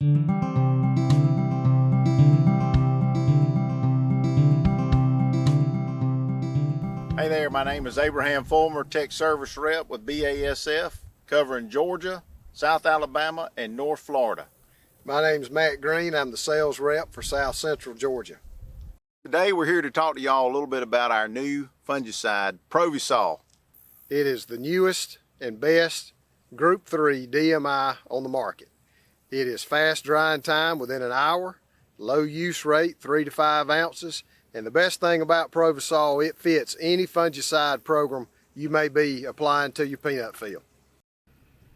Hey there, my name is Abraham Fulmer, Tech Service Rep with BASF, covering Georgia, South Alabama, and North Florida. My name is Matt Green. I'm the sales rep for South Central Georgia. Today we're here to talk to y'all a little bit about our new fungicide, Provysol. It is the newest and best Group 3 DMI on the market. It is fast drying time within an hour, low use rate 3 to 5 ounces, and the best thing about Provysol, it fits any fungicide program you may be applying to your peanut field.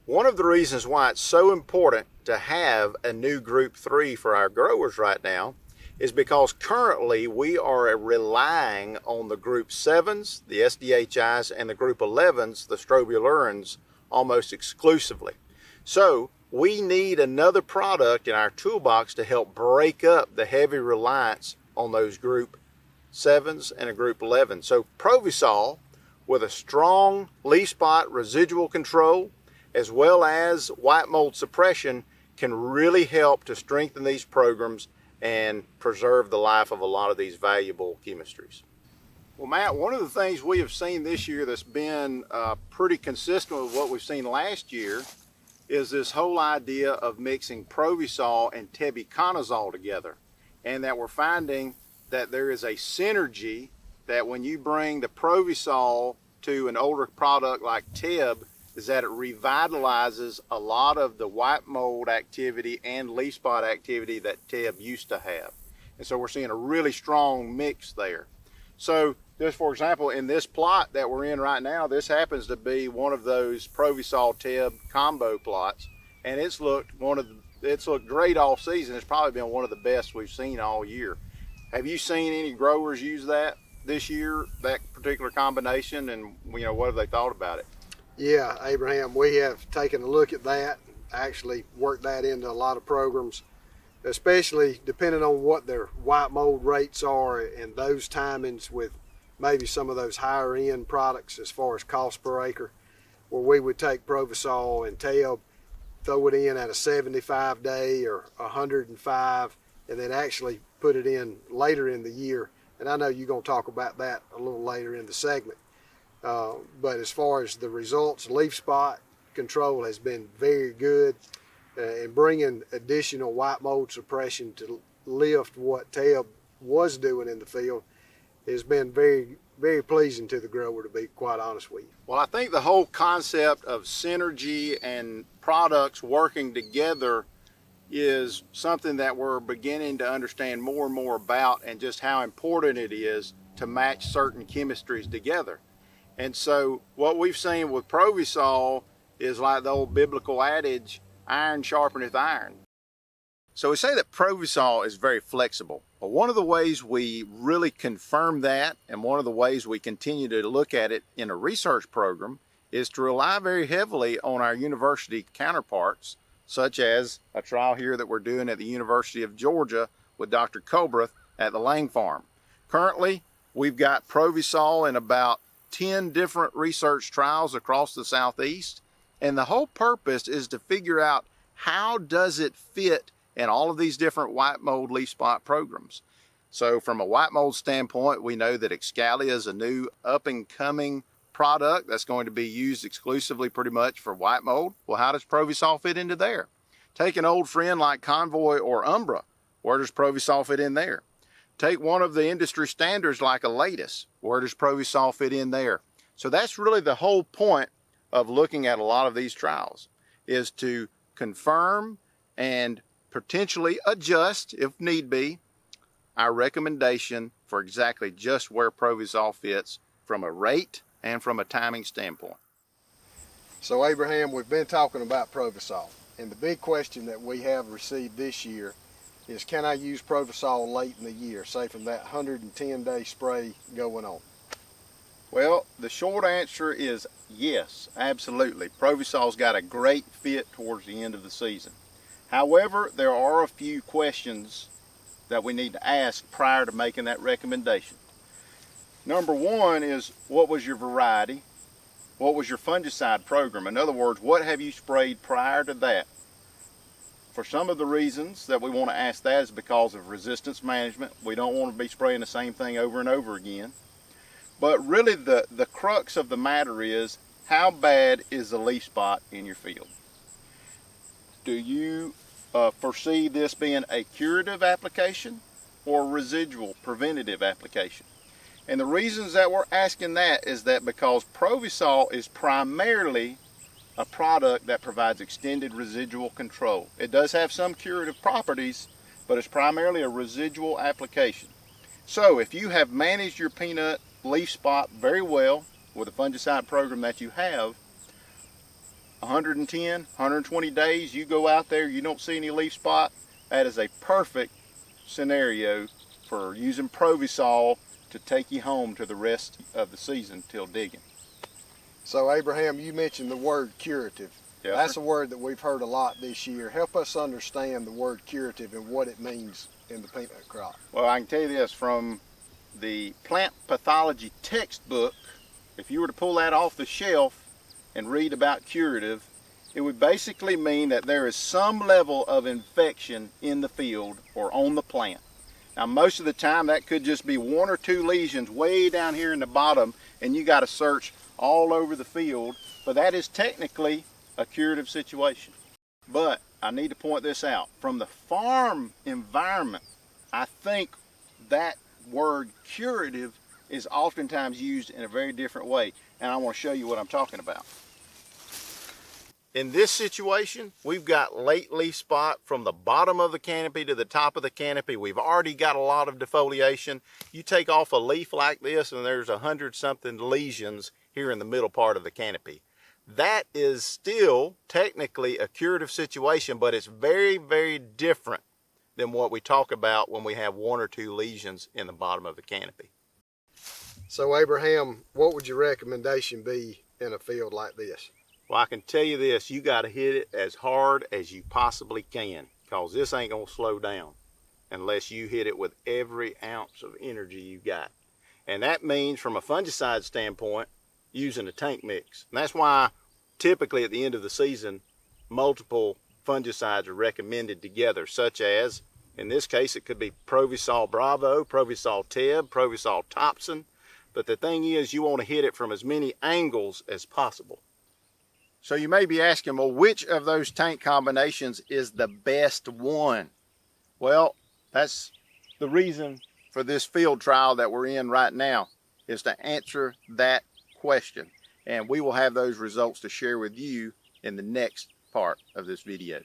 One of the reasons why it's so important to have a new Group 3 for our growers right now is because currently we are relying on the Group 7s, the SDHIs, and the Group 11s, the strobilurins, almost exclusively. So we need another product in our toolbox to help break up the heavy reliance on those Group 7s and a Group 11. So Provysol, with a strong leaf spot residual control as well as white mold suppression, can really help to strengthen these programs and preserve the life of a lot of these valuable chemistries. Well, Matt, one of the things we have seen this year that's been pretty consistent with what we've seen last year is this whole idea of mixing Provysol and tebuconazole together, and that we're finding that there is a synergy that when you bring the Provysol to an older product like Teb, is that it revitalizes a lot of the white mold activity and leaf spot activity that Teb used to have. And so we're seeing a really strong mix there. So just for example, in this plot that we're in right now, this happens to be one of those Provysol Teb combo plots, and it's looked great all season. It's probably been one of the best we've seen all year. Have you seen any growers use that this year, that particular combination, and what have they thought about it? Yeah, Abraham, we have taken a look at that, actually worked that into a lot of programs, especially depending on what their white mold rates are and those timings with maybe some of those higher end products as far as cost per acre, where we would take Provysol and Teb, throw it in at a 75 day or 105, and then actually put it in later in the year. And I know you're going to talk about that a little later in the segment. But as far as the results, leaf spot control has been very good, and bringing additional white mold suppression to lift what Teb was doing in the field has been very, very pleasing to the grower, to be quite honest with you. Well, I think the whole concept of synergy and products working together is something that we're beginning to understand more and more about, and just how important it is to match certain chemistries together. And so what we've seen with Provysol is like the old biblical adage, iron sharpeneth iron. So we say that Provysol is very flexible. But one of the ways we really confirm that, and one of the ways we continue to look at it in a research program, is to rely very heavily on our university counterparts, such as a trial here that we're doing at the University of Georgia with Dr. Colbreth at the Lang Farm. Currently, we've got Provysol in about 10 different research trials across the Southeast, and the whole purpose is to figure out how does it fit in all of these different white mold leaf spot programs. So from a white mold standpoint, we know that Excalia is a new up and coming product that's going to be used exclusively pretty much for white mold. Well, how does Provysol fit into there? Take an old friend like Convoy or Umbra. Where does Provysol fit in there? Take one of the industry standards like a Lattice. Where does Provysol fit in there? So that's really the whole point of looking at a lot of these trials, is to confirm and potentially adjust, if need be, our recommendation for exactly just where Provysol fits from a rate and from a timing standpoint. So Abraham, we've been talking about Provysol, and the big question that we have received this year is, can I use Provysol late in the year, say from that 110-day spray going on? Well, the short answer is yes, absolutely. Provysol's got a great fit towards the end of the season. However, there are a few questions that we need to ask prior to making that recommendation. Number one is, what was your variety? What was your fungicide program? In other words, what have you sprayed prior to that? for some of the reasons that we want to ask that is because of resistance management. We don't want to be spraying the same thing over and over again. But really the crux of the matter is, how bad is the leaf spot in your field? Do you foresee this being a curative application or a residual preventative application? And the reasons that we're asking that is that because Provysol is primarily a product that provides extended residual control. It does have some curative properties, but it's primarily a residual application. So if you have managed your peanut leaf spot very well with a fungicide program that you have, 110, 120 days, you go out there, you don't see any leaf spot, that is a perfect scenario for using Provysol to take you home to the rest of the season till digging. So Abraham, you mentioned the word curative. Yes, That's sir. a word that we've heard a lot this year. Help us understand the word curative and what it means in the peanut crop. Well, I can tell you this, from the plant pathology textbook, if you were to pull that off the shelf and read about curative, it would basically mean that there is some level of infection in the field or on the plant. Now, most of the time that could just be 1 or 2 lesions way down here in the bottom, and you got to search all over the field, but that is technically a curative situation. But I need to point this out. From the farm environment, I think that word curative is oftentimes used in a very different way, and I want to show you what I'm talking about. In this situation, we've got late leaf spot from the bottom of the canopy to the top of the canopy. We've already got a lot of defoliation. You take off a leaf like this and there's 100-something lesions here in the middle part of the canopy. That is still technically a curative situation, but it's very, very different than what we talk about when we have 1 or 2 lesions in the bottom of the canopy. So Abraham, what would your recommendation be in a field like this? Well, I can tell you this, you got to hit it as hard as you possibly can, because this ain't going to slow down unless you hit it with every ounce of energy you got. And that means, from a fungicide standpoint, using a tank mix. And that's why typically at the end of the season, multiple fungicides are recommended together, such as, in this case, it could be Provysol Bravo, Provysol Teb, Provysol Topsin. But the thing is, you want to hit it from as many angles as possible. So you may be asking, well, which of those tank combinations is the best one? Well, that's the reason for this field trial that we're in right now, is to answer that question. And we will have those results to share with you in the next part of this video.